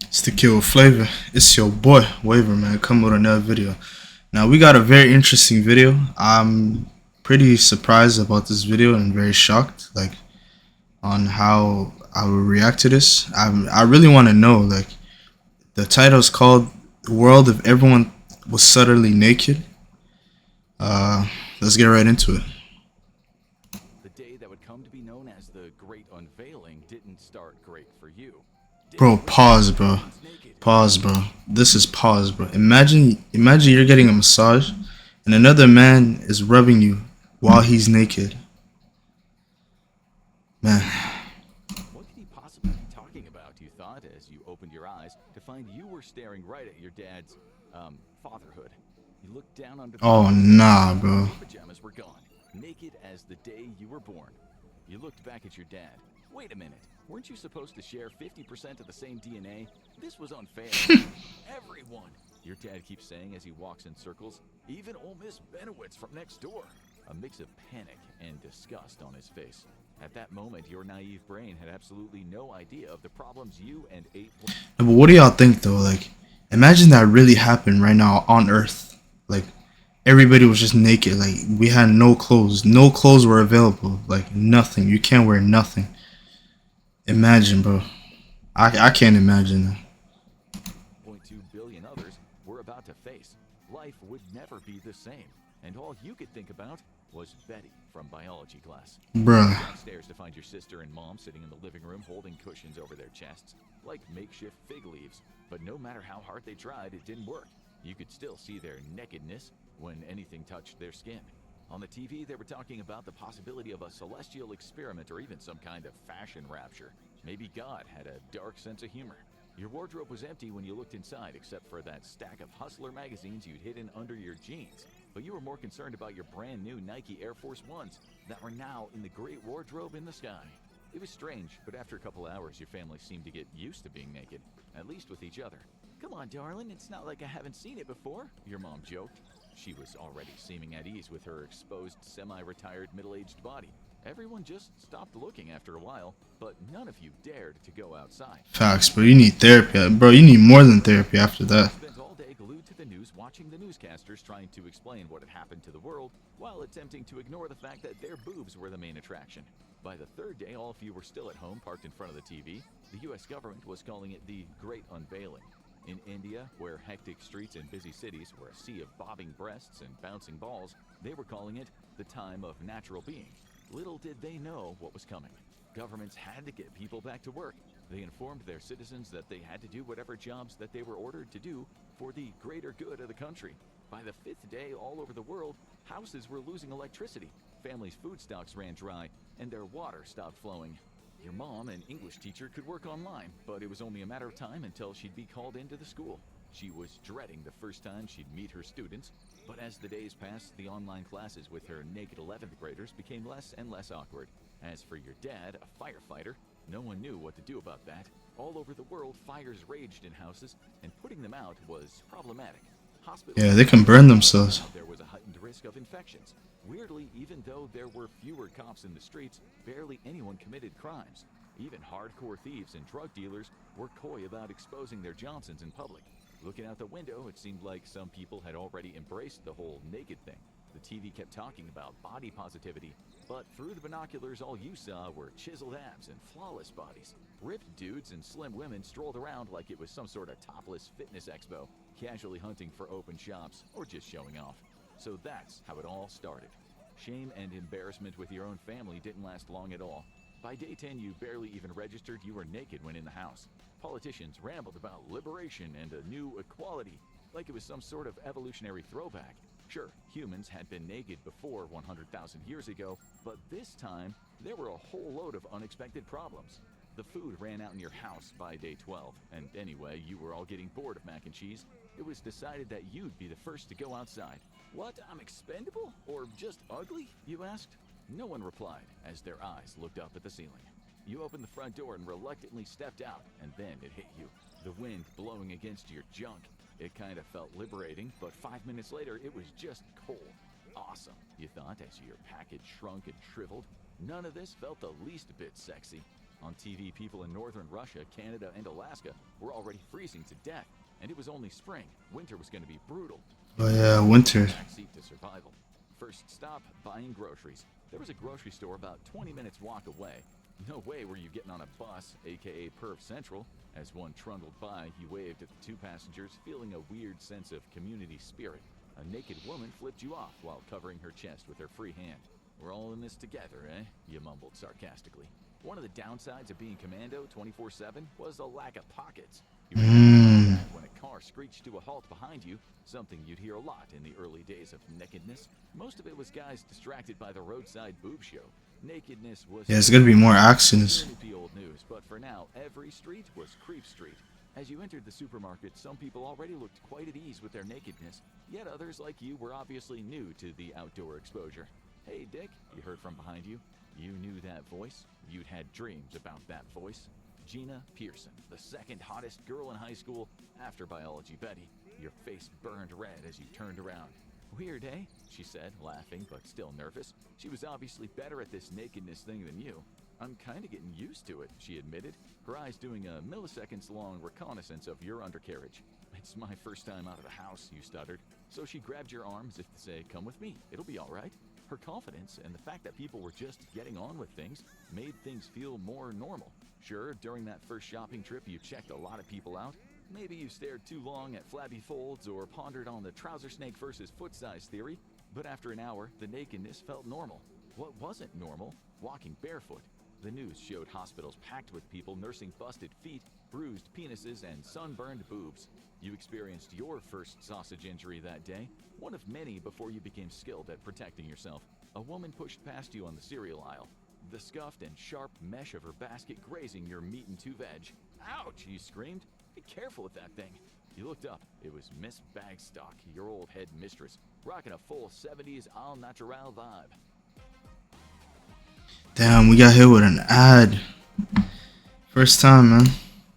It's the Kid with Flavor. It's your boy Waver, man. Come with another video. Now we got a very interesting video. I'm pretty surprised about this video and very shocked, like, on how I will react to this. I really want to know. Like, the title is called "The World If Everyone Was Suddenly Naked." Uh, let's get right into it. The day that would come to be known as the Great Unveiling didn't start great for you. Bro, Days later, pause, bro. everyone's naked. Pause, bro. This is pause, bro. Imagine you're getting a massage, and another man is rubbing you while he's naked. Man, What could he possibly be talking about, you thought, as you opened your eyes to find you were staring right at your dad's, fatherhood. You looked down under the oh covers, nah, and bro. your pajamas were gone, naked as the day you were born. You looked back at your dad. Wait a minute, weren't you supposed to share 50% of the same DNA? This was unfair. Everyone, your dad keeps saying as he walks in circles, even Ole Miss Benowitz from next door. A mix of panic and disgust on his face. At that moment, your naive brain had absolutely no idea of the problems you and 8. But what do y'all think though? Like, imagine that really happened right now on Earth. Like, everybody was just naked. Like, we had no clothes. No clothes were available. Like, nothing. You can't wear nothing. Imagine, bro. I can't imagine that. 1.2 billion others were about to face. Life would never be the same, and all you could think about was Betty from biology class. Bruh. Downstairs to find your sister and mom sitting in the living room holding cushions over their chests, like makeshift fig leaves. But no matter how hard they tried, it didn't work. You could still see their nakedness when anything touched their skin. On the TV, they were talking about the possibility of a celestial experiment or even some kind of fashion rapture. Maybe God had a dark sense of humor. Your wardrobe was empty when you looked inside, except for that stack of Hustler magazines you'd hidden under your jeans. But you were more concerned about your brand new Nike Air Force Ones that were now in the great wardrobe in the sky. It was strange, but after a couple hours, your family seemed to get used to being naked, at least with each other. Come on, darling, it's not like I haven't seen it before, your mom joked. She was already seeming at ease with her exposed, semi-retired, middle-aged body. Everyone just stopped looking after a while, but none of you dared to go outside. Facts, bro. You need therapy. Bro, you need more than therapy after that. Spent all day glued to the news watching the newscasters trying to explain what had happened to the world while attempting to ignore the fact that their boobs were the main attraction. By the third day, all of you were still at home parked in front of the TV. The US government was calling it the Great Unveiling. In India, where hectic streets and busy cities were a sea of bobbing breasts and bouncing balls, they were calling it the time of natural being. Little did they know what was coming. Governments had to get people back to work. They informed their citizens that they had to do whatever jobs that they were ordered to do for the greater good of the country. By the fifth day, all over the world, houses were losing electricity, families' food stocks ran dry, and their water stopped flowing. Your mom, an English teacher, could work online, but it was only a matter of time until she'd be called into the school. She was dreading the first time she'd meet her students, but as the days passed, the online classes with her naked 11th graders became less and less awkward. As for your dad, a firefighter, no one knew what to do about that. All over the world, fires raged in houses, and putting them out was problematic. Hospitals Yeah, they can burn themselves. there was a heightened risk of infections. Weirdly, even though there were fewer cops in the streets, barely anyone committed crimes. Even hardcore thieves and drug dealers were coy about exposing their Johnsons in public. Looking out the window, it seemed like some people had already embraced the whole naked thing. The TV kept talking about body positivity, but through the binoculars all you saw were chiseled abs and flawless bodies. Ripped dudes and slim women strolled around like it was some sort of topless fitness expo, casually hunting for open shops or just showing off. So that's how it all started. Shame and embarrassment with your own family didn't last long at all. By day 10, you barely even registered you were naked when in the house. Politicians rambled about liberation and a new equality, like it was some sort of evolutionary throwback. Sure, humans had been naked before 100,000 years ago, but this time, there were a whole load of unexpected problems. The food ran out in your house by day 12, and anyway, you were all getting bored of mac and cheese. It was decided that you'd be the first to go outside. What, I'm expendable? Or just ugly, you asked? No one replied, as their eyes looked up at the ceiling. You opened the front door and reluctantly stepped out, and then it hit you. The wind blowing against your junk. It kind of felt liberating, but 5 minutes later, it was just cold. Awesome, you thought, as your package shrunk and shriveled. None of this felt the least bit sexy. On TV, people in northern Russia, Canada, and Alaska were already freezing to death, and it was only spring. Winter was going to be brutal. Oh yeah, winter. Backseat to survival. First stop, buying groceries. There was a grocery store about 20 minutes walk away. No way were you getting on a bus, aka Perv Central. As one trundled by, he waved at the two passengers, feeling a weird sense of community spirit. A naked woman flipped you off while covering her chest with her free hand. "We're all in this together, eh?" you mumbled sarcastically. One of the downsides of being commando 24/7 was the lack of pockets. You were that when a car screeched to a halt behind you, something you'd hear a lot in the early days of nakedness. Most of it was guys distracted by the roadside boob show. Nakedness was Yeah, it's gonna be more actions. the old news, but for now, every street was Creep Street. As you entered the supermarket, some people already looked quite at ease with their nakedness, yet others like you were obviously new to the outdoor exposure. "Hey, Dick," you heard from behind you. You knew that voice. You'd had dreams about that voice. Gina Pearson, the second hottest girl in high school after Biology Betty. Your face burned red as you turned around. "Weird, eh?" she said, laughing but still nervous. She was obviously better at this nakedness thing than you. "I'm kinda getting used to it," she admitted, her eyes doing a milliseconds-long reconnaissance of your undercarriage. "It's my first time out of the house," you stuttered. So she grabbed your arm as if to say, "Come with me, it'll be all right." Her confidence and the fact that people were just getting on with things made things feel more normal. Sure, during that first shopping trip you checked a lot of people out. Maybe you stared too long at flabby folds or pondered on the trouser snake versus foot size theory, but after an hour, the nakedness felt normal. What wasn't normal? Walking barefoot. The news showed hospitals packed with people nursing busted feet, bruised penises, and sunburned boobs. You experienced your first sausage injury that day, one of many before you became skilled at protecting yourself. A woman pushed past you on the cereal aisle, the scuffed and sharp mesh of her basket grazing your meat and two veg. "Ouch!" you screamed. "Be careful with that thing." You looked up. It was Miss Bagstock, your old head mistress, rocking a full 70s all natural vibe. Damn, we got hit with an ad. First time, man.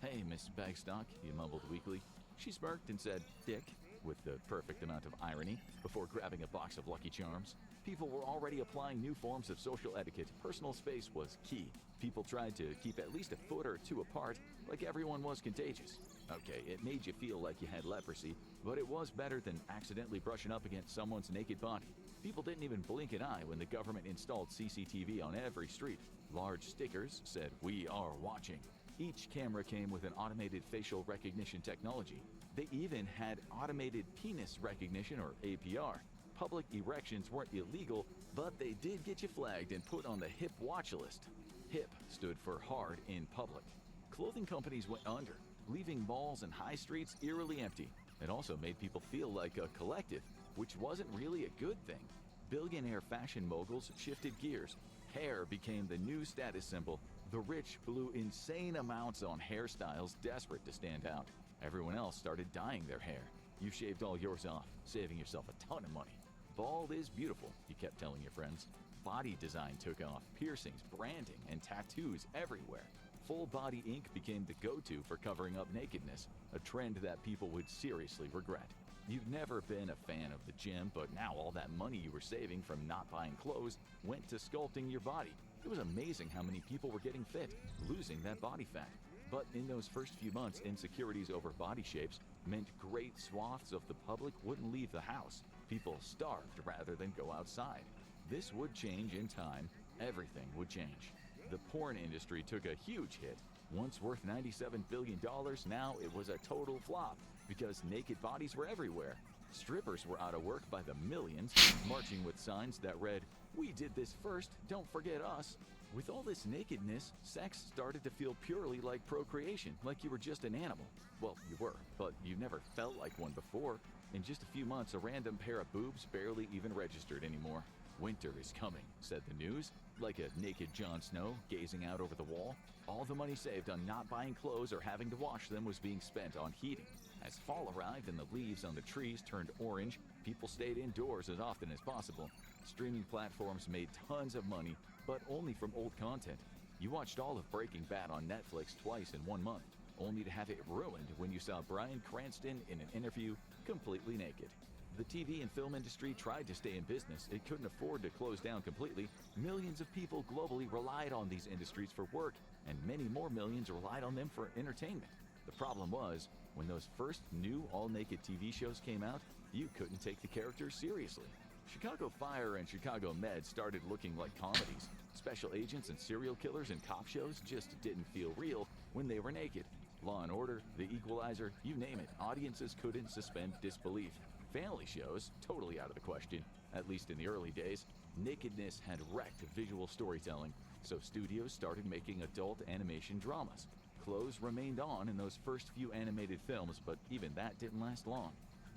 "Hey, Miss Bagstock," you mumbled weakly. She smirked and said, "Dick," with the perfect amount of irony, before grabbing a box of Lucky Charms. People were already applying new forms of social etiquette. Personal space was key. People tried to keep at least a foot or two apart, like everyone was contagious. Okay, it made you feel like you had leprosy, but it was better than accidentally brushing up against someone's naked body. People didn't even blink an eye when the government installed CCTV on every street. Large stickers said, "We are watching." Each camera came with an automated facial recognition technology. They even had automated penis recognition, or APR. Public erections weren't illegal, but they did get you flagged and put on the HIP watch list. HIP stood for hard in public. Clothing companies went under, leaving malls and high streets eerily empty. It also made people feel like a collective, which wasn't really a good thing. Billionaire fashion moguls shifted gears. Hair became the new status symbol. The rich blew insane amounts on hairstyles, desperate to stand out. Everyone else started dyeing their hair. You shaved all yours off, saving yourself a ton of money. "Bald is beautiful," you kept telling your friends. Body design took off, piercings, branding, and tattoos everywhere. Full body ink became the go-to for covering up nakedness, a trend that people would seriously regret. You've never been a fan of the gym, but now all that money you were saving from not buying clothes went to sculpting your body. It was amazing how many people were getting fit, losing that body fat. But in those first few months, insecurities over body shapes meant great swaths of the public wouldn't leave the house. People starved rather than go outside. This would change in time. Everything would change. The porn industry took a huge hit. Once worth $97 billion, now it was a total flop because naked bodies were everywhere. Strippers were out of work by the millions, marching with signs that read, "We did this first, don't forget us." With all this nakedness, sex started to feel purely like procreation, like you were just an animal. Well, you were, but you never felt like one before. In just a few months, a random pair of boobs barely even registered anymore. "Winter is coming," said the news, like a naked Jon Snow gazing out over the wall. All the money saved on not buying clothes or having to wash them was being spent on heating. As fall arrived and the leaves on the trees turned orange, people stayed indoors as often as possible. Streaming platforms made tons of money, but only from old content. You watched all of Breaking Bad on Netflix twice in 1 month, only to have it ruined when you saw Bryan Cranston in an interview completely naked. The TV and film industry tried to stay in business. It couldn't afford to close down completely. Millions of people globally relied on these industries for work, and many more millions relied on them for entertainment. The problem was, when those first new all-naked TV shows came out, you couldn't take the characters seriously. Chicago Fire and Chicago Med started looking like comedies. Special agents and serial killers and cop shows just didn't feel real when they were naked. Law and Order, The Equalizer, you name it, audiences couldn't suspend disbelief. Family shows, totally out of the question, at least in the early days. Nakedness had wrecked visual storytelling, so studios started making adult animation dramas. Clothes remained on in those first few animated films, but even that didn't last long.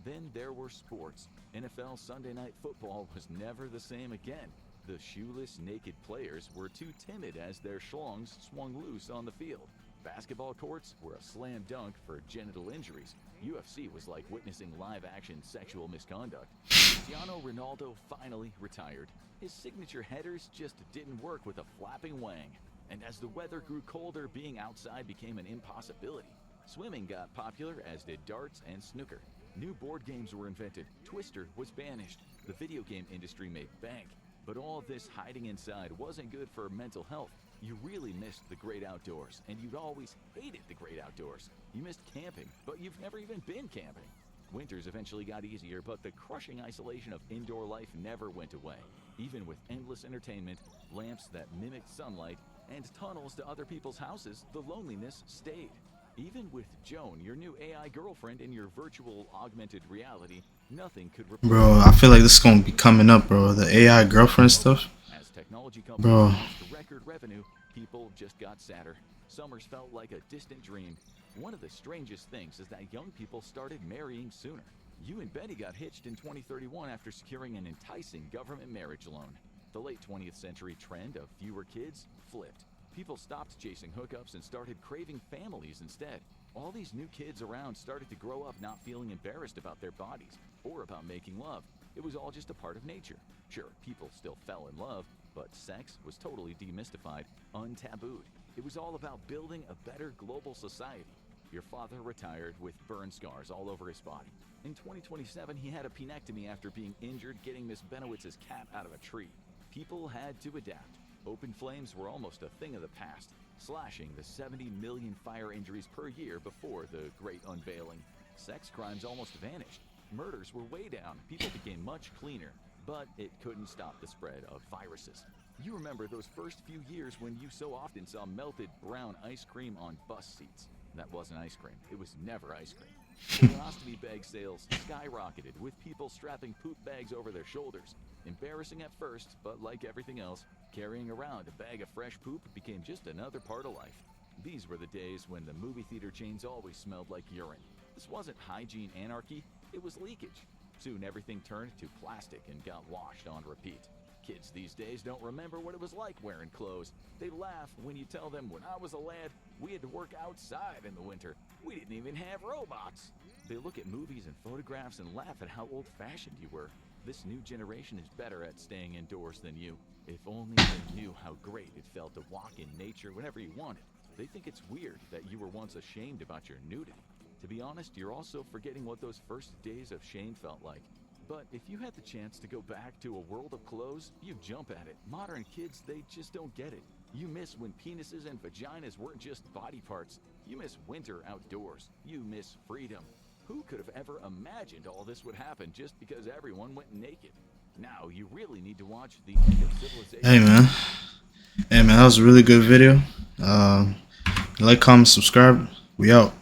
Then there were sports. NFL Sunday Night Football was never the same again. The shoeless, naked players were too timid as their schlongs swung loose on the field. Basketball courts were a slam dunk for genital injuries. UFC was like witnessing live-action sexual misconduct. Cristiano Ronaldo finally retired. His signature headers just didn't work with a flapping wang. And as the weather grew colder, being outside became an impossibility. Swimming got popular, as did darts and snooker. New board games were invented. Twister was banished. The video game industry made bank. But all this hiding inside wasn't good for mental health. You really missed the great outdoors, and you'd always hated the great outdoors. You missed camping, but you've never even been camping. Winters eventually got easier, but the crushing isolation of indoor life never went away. Even with endless entertainment, lamps that mimicked sunlight, and tunnels to other people's houses, the loneliness stayed. Even with Joan, your new AI girlfriend, in your virtual augmented reality, nothing could replace. Bro, I feel like this is gonna be coming up, bro. The AI girlfriend stuff. As technology companies Bro. announced record revenue, people just got sadder. Summers felt like a distant dream. One of the strangest things is that young people started marrying sooner. You and Betty got hitched in 2031 after securing an enticing government marriage loan. The late 20th century trend of fewer kids flipped. People stopped chasing hookups and started craving families instead. All these new kids around started to grow up not feeling embarrassed about their bodies or about making love. It was all just a part of nature. Sure, people still fell in love, but sex was totally demystified, untabooed. It was all about building a better global society. Your father retired with burn scars all over his body. In 2027, he had a penectomy after being injured getting Miss Benowitz's cat out of a tree. People had to adapt. Open flames were almost a thing of the past, slashing the 70 million fire injuries per year before the great unveiling. Sex crimes almost vanished. Murders were way down. People became much cleaner, but it couldn't stop the spread of viruses. You remember those first few years when you so often saw melted brown ice cream on bus seats. That wasn't ice cream. It was never ice cream. Colostomy bag sales skyrocketed, with people strapping poop bags over their shoulders. Embarrassing at first, but like everything else, carrying around a bag of fresh poop became just another part of life. These were the days when the movie theater chains always smelled like urine. This wasn't hygiene anarchy, it was leakage. Soon everything turned to plastic and got washed on repeat. Kids these days don't remember what it was like wearing clothes. They laugh when you tell them, when I was a lad, we had to work outside in the winter. We didn't even have robots. They look at movies and photographs and laugh at how old-fashioned you were. This new generation is better at staying indoors than you. If only they knew how great it felt to walk in nature whenever you wanted. They think it's weird that you were once ashamed about your nudity. To be honest, you're also forgetting what those first days of shame felt like. But if you had the chance to go back to a world of clothes, you'd jump at it. Modern kids, they just don't get it. You miss when penises and vaginas weren't just body parts. You miss winter outdoors. You miss freedom. Who could have ever imagined all this would happen just because everyone went naked? Now you really need to watch The End of Civilization. Hey man, that was a really good video. Like, comment, subscribe. We out.